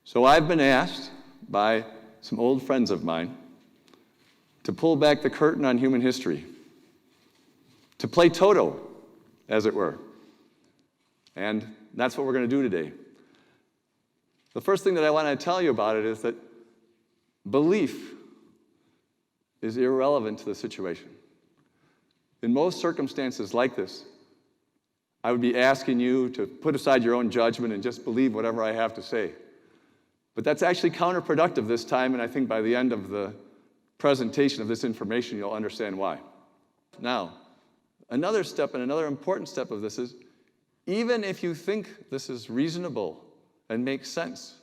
So I've been asked by some old friends of mine to pull back the curtain on human history, to play Toto, as it were. And that's what we're going to do today. The first thing that I want to tell you about it is that belief is irrelevant to the situation. In most circumstances like this, I would be asking you to put aside your own judgment and just believe whatever I have to say. But that's actually counterproductive this time, and I think by the end of the presentation of this information, you'll understand why. Now, another step, and another important step of this is, even if you think this is reasonable and makes sense,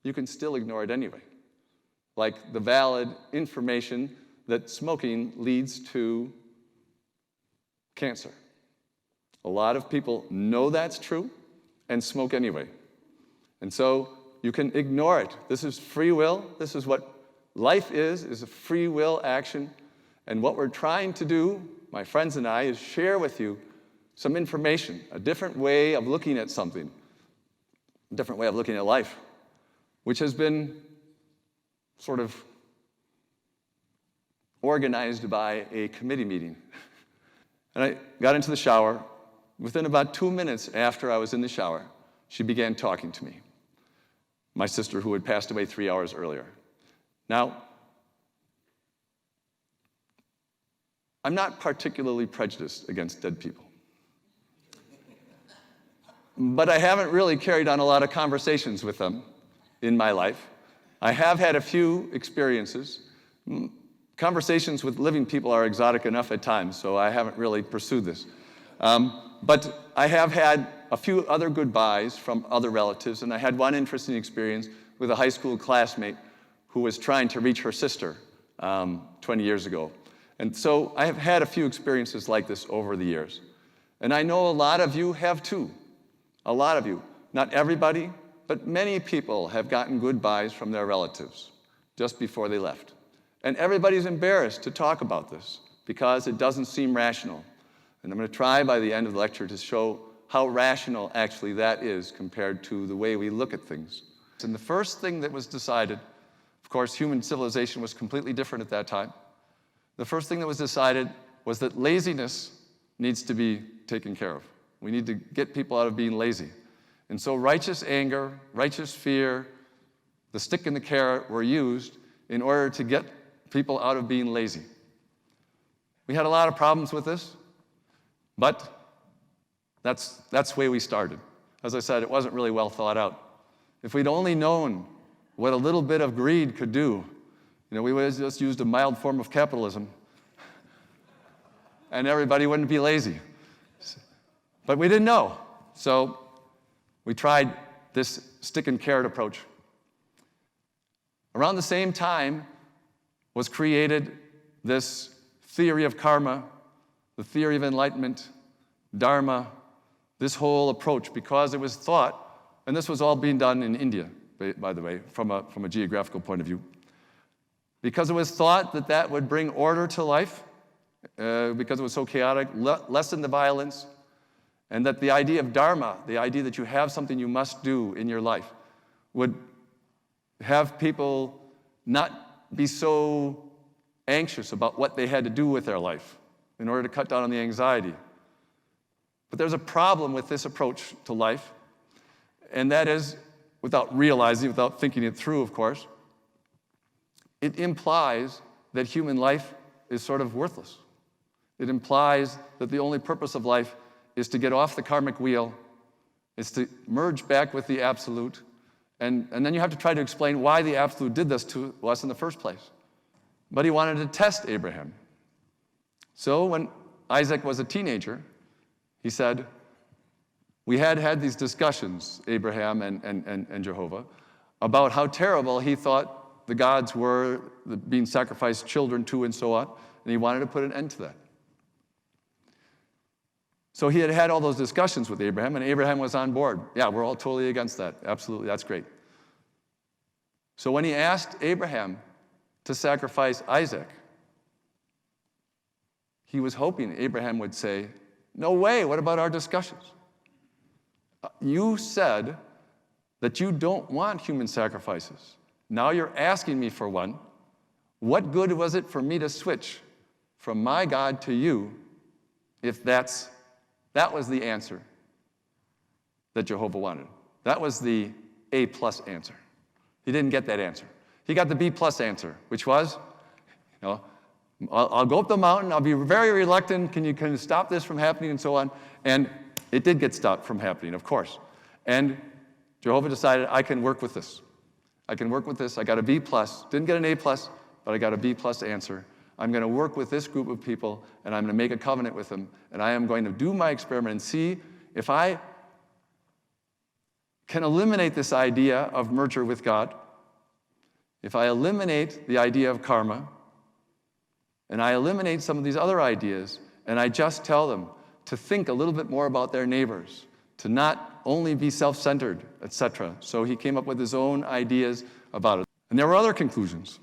you can still ignore it anyway. Like the valid information that smoking leads to cancer. A lot of people know that's true and smoke anyway. And so you can ignore it. This is free will. This is what life is a free will action. And what we're trying to do, my friends and I, is share with you some information, a different way of looking at something, a different way of looking at life, which has been sort of organized by a committee meeting. And I got into the shower. Within about 2 minutes after I was in the shower, she began talking to me, my sister who had passed away 3 hours earlier. Now, I'm not particularly prejudiced against dead people. But I haven't really carried on a lot of conversations with them in my life. I have had a few experiences. Conversations with living people are exotic enough at times, so I haven't really pursued this. But I have had a few other goodbyes from other relatives, and I had one interesting experience with a high school classmate who was trying to reach her sister 20 years ago. And so I have had a few experiences like this over the years. And I know a lot of you have too. A lot of you. Not everybody, but many people have gotten goodbyes from their relatives just before they left. And everybody's embarrassed to talk about this because it doesn't seem rational. And I'm going to try by the end of the lecture to show how rational actually that is compared to the way we look at things. And the first thing that was decided, of course, human civilization was completely different at that time. The first thing that was decided was that laziness needs to be taken care of. We need to get people out of being lazy. And so righteous anger, righteous fear, the stick and the carrot were used in order to get people out of being lazy. We had a lot of problems with this, but that's the way we started. As I said, it wasn't really well thought out. If we'd only known what a little bit of greed could do, we would have just used a mild form of capitalism, and everybody wouldn't be lazy. But we didn't know, so we tried this stick and carrot approach. Around the same time was created this theory of karma, the theory of enlightenment, dharma, this whole approach, because it was thought, and this was all being done in India, by the way, from a geographical point of view, because it was thought that that would bring order to life, because it was so chaotic, lessen the violence, and that the idea of dharma, the idea that you have something you must do in your life, would have people not be so anxious about what they had to do with their life in order to cut down on the anxiety. But there's a problem with this approach to life, and that is, without realizing, without thinking it through, of course, it implies that human life is sort of worthless. It implies that the only purpose of life is to get off the karmic wheel, is to merge back with the absolute, and then you have to try to explain why the absolute did this to us in the first place. But he wanted to test Abraham. So when Isaac was a teenager, he said, we had these discussions, Abraham and Jehovah, about how terrible he thought the gods were, being sacrificed children to and so on, and he wanted to put an end to that. So he had had all those discussions with Abraham, and Abraham was on board. Yeah, we're all totally against that. Absolutely, that's great. So when he asked Abraham to sacrifice Isaac, he was hoping Abraham would say, no way, what about our discussions? You said that you don't want human sacrifices. Now you're asking me for one. What good was it for me to switch from my God to you if that was the answer that Jehovah wanted? That was the A+ answer. He didn't get that answer. He got the B+ answer, which was, I'll go up the mountain, I'll be very reluctant, can you stop this from happening, and so on. And it did get stopped from happening, of course. And Jehovah decided, I can work with this. I can work with this. I got a B+. Didn't get an A+, but I got a B+ answer. I'm going to work with this group of people, and I'm going to make a covenant with them, and I am going to do my experiment and see if I can eliminate this idea of merger with God, if I eliminate the idea of karma, and I eliminate some of these other ideas, and I just tell them to think a little bit more about their neighbors, to not only be self-centered, etc. So he came up with his own ideas about it. And there were other conclusions.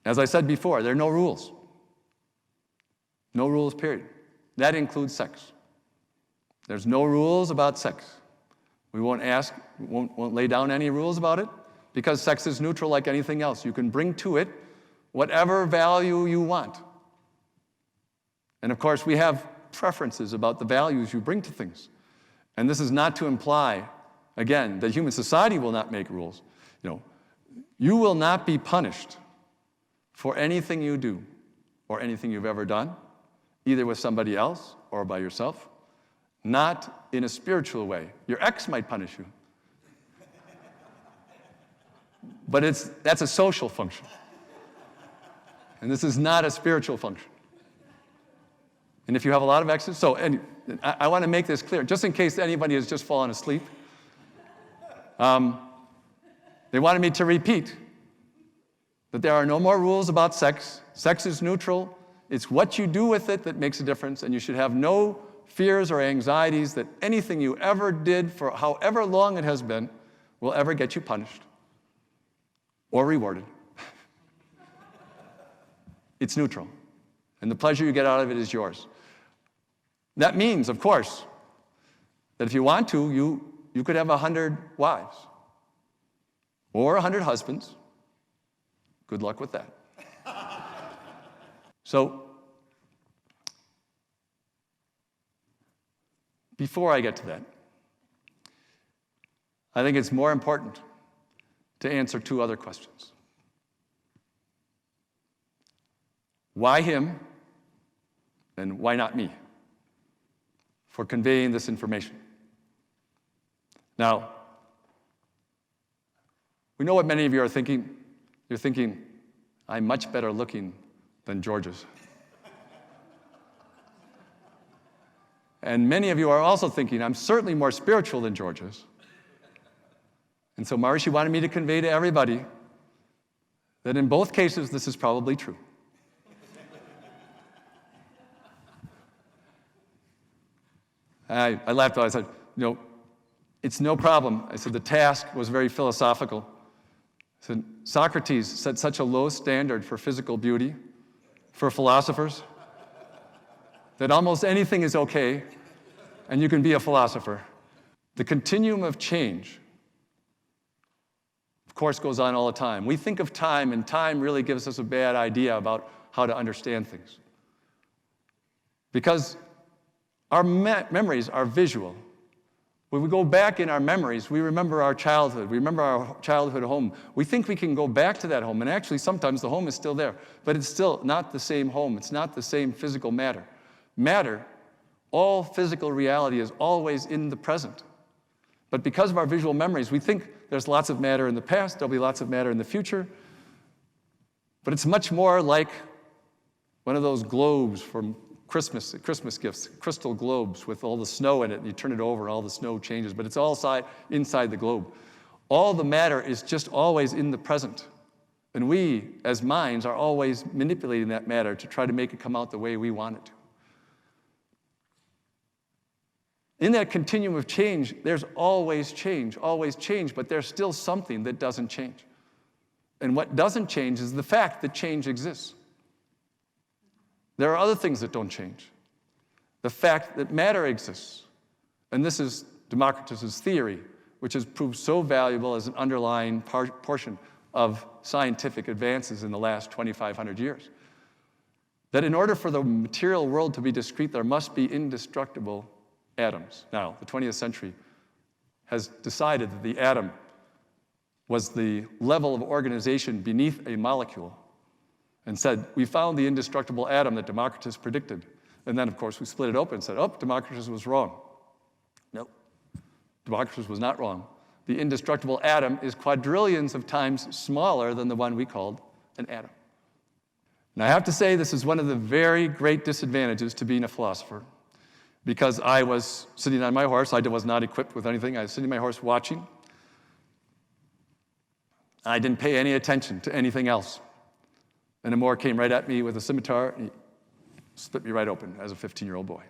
As I said before, there are no rules. No rules, period. That includes sex. There's no rules about sex. We won't lay down any rules about it, because sex is neutral like anything else. You can bring to it whatever value you want. And of course, we have preferences about the values you bring to things. And this is not to imply, again, that human society will not make rules. You will not be punished for anything you do or anything you've ever done, either with somebody else or by yourself, not in a spiritual way. Your ex might punish you. But that's a social function. And this is not a spiritual function. And if you have a lot of exes, I want to make this clear, just in case anybody has just fallen asleep. They wanted me to repeat that there are no more rules about sex. Sex is neutral. It's what you do with it that makes a difference, and you should have no fears or anxieties that anything you ever did for however long it has been will ever get you punished or rewarded. It's neutral, and the pleasure you get out of it is yours. That means, of course, that if you want to, you could have 100 wives or 100 husbands. Good luck with that. So, before I get to that, I think it's more important to answer two other questions. Why him, and why not me, for conveying this information? Now, we know what many of you are thinking. You're thinking, I'm much better looking than George is. And many of you are also thinking, I'm certainly more spiritual than George is. And so Maharishi wanted me to convey to everybody that in both cases, this is probably true. I laughed out. I said, it's no problem. I said, the task was very philosophical. I said, Socrates set such a low standard for physical beauty for philosophers that almost anything is okay, and you can be a philosopher. The continuum of change, of course, goes on all the time. We think of time, and time really gives us a bad idea about how to understand things. Because our memories are visual. When we go back in our memories, we remember our childhood. We remember our childhood home. We think we can go back to that home, and actually sometimes the home is still there, but it's still not the same home. It's not the same physical matter. Matter, all physical reality is always in the present. But because of our visual memories, we think there's lots of matter in the past, there'll be lots of matter in the future, but it's much more like one of those globes from Christmas gifts, crystal globes with all the snow in it, and you turn it over and all the snow changes, but it's all inside the globe. All the matter is just always in the present. And we, as minds, are always manipulating that matter to try to make it come out the way we want it to. In that continuum of change, there's always change, but there's still something that doesn't change. And what doesn't change is the fact that change exists. There are other things that don't change. The fact that matter exists. And this is Democritus's theory, which has proved so valuable as an underlying portion of scientific advances in the last 2,500 years. That in order for the material world to be discrete, there must be indestructible atoms. Now, the 20th century has decided that the atom was the level of organization beneath a molecule and said, we found the indestructible atom that Democritus predicted. And then, of course, we split it open and said, oh, Democritus was wrong. No, Democritus was not wrong. The indestructible atom is quadrillions of times smaller than the one we called an atom. And I have to say, this is one of the very great disadvantages to being a philosopher, because I was sitting on my horse. I was not equipped with anything. I was sitting on my horse watching. I didn't pay any attention to anything else. And a Moor came right at me with a scimitar, and he split me right open as a 15-year-old boy.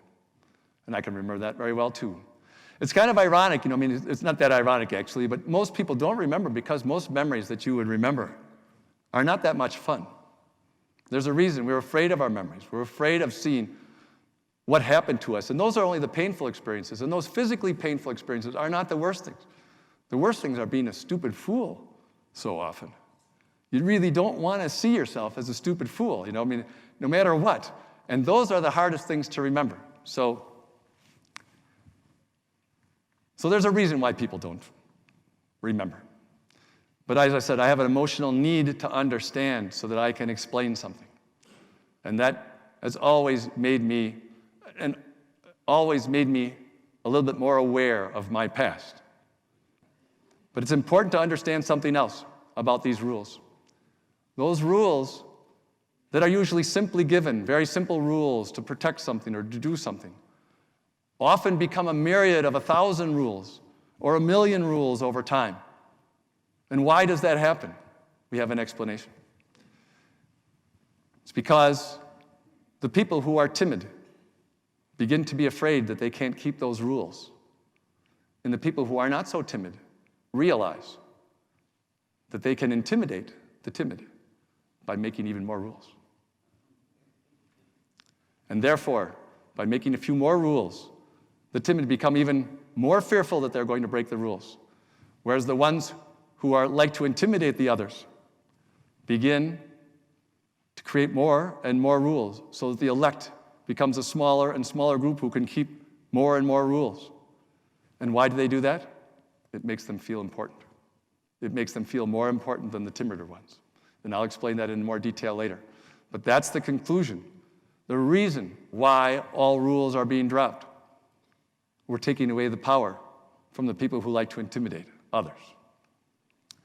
And I can remember that very well, too. It's kind of ironic, I mean, it's not that ironic, actually, but most people don't remember because most memories that you would remember are not that much fun. There's a reason. We're afraid of our memories. We're afraid of seeing what happened to us. And those are only the painful experiences. And those physically painful experiences are not the worst things. The worst things are being a stupid fool so often. You really don't want to see yourself as a stupid fool, I mean, no matter what. And those are the hardest things to remember. So there's a reason why people don't remember. But as I said, I have an emotional need to understand so that I can explain something. And that has always made me a little bit more aware of my past. But it's important to understand something else about these rules. Those rules that are usually simply given, very simple rules to protect something or to do something, often become a myriad of 1,000 rules or 1,000,000 rules over time. And why does that happen? We have an explanation. It's because the people who are timid begin to be afraid that they can't keep those rules. And the people who are not so timid realize that they can intimidate the timid by making even more rules. And therefore, by making a few more rules, the timid become even more fearful that they're going to break the rules. Whereas the ones who like to intimidate the others begin to create more and more rules so that the elect becomes a smaller and smaller group who can keep more and more rules. And why do they do that? It makes them feel important. It makes them feel more important than the timider ones. And I'll explain that in more detail later. But that's the conclusion. The reason why all rules are being dropped. We're taking away the power from the people who like to intimidate others.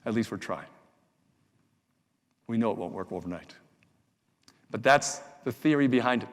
At least we're trying. We know it won't work overnight. But that's the theory behind it.